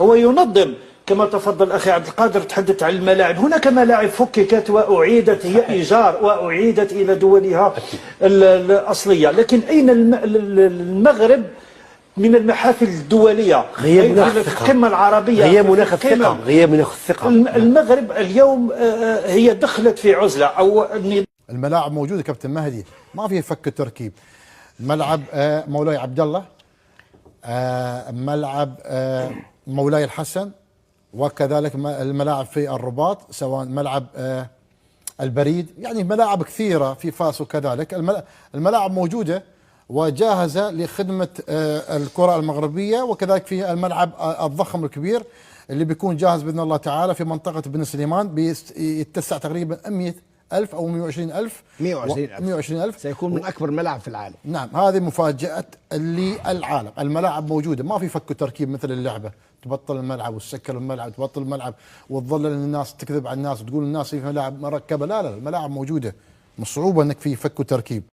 هو ينظم كما تفضل أخي عبد القادر، تحدث عن الملاعب. هناك ملاعب فككت وأعيدت، هي إيجار وأعيدت إلى دولها الأصلية، لكن أين المغرب من المحافل الدولية؟ غياب مناخ في القمة العربية، غياب مناخ الثقة، غياب مناخ الثقة. المغرب اليوم هي دخلت في عزلة أو الملاعب موجودة كابتن مهدي، ما فيه فك تركيب. ملعب مولاي عبد الله، ملعب مولاي الحسن، وكذلك الملاعب في الرباط، سواء ملعب البريد، يعني ملاعب كثيرة في فاس، وكذلك الملاعب موجودة وجاهزة لخدمة الكرة المغربية، وكذلك في الملعب الضخم الكبير اللي بيكون جاهز بإذن الله تعالى في منطقة بن سليمان، بيتسع تقريبا 100,000 أو 120,000. 120,000 سيكون من أكبر ملعب في العالم. نعم، هذه مفاجأة للعالم. الملاعب موجودة، ما في فك تركيب مثل اللعبة، تبطل الملعب وتسكر الملعب، تبطل الملعب وتظل الناس تكذب على الناس وتقول الناس في ملاعب مركبة. لا، الملاعب موجودة، مش صعوبة انك في فك وتركيب.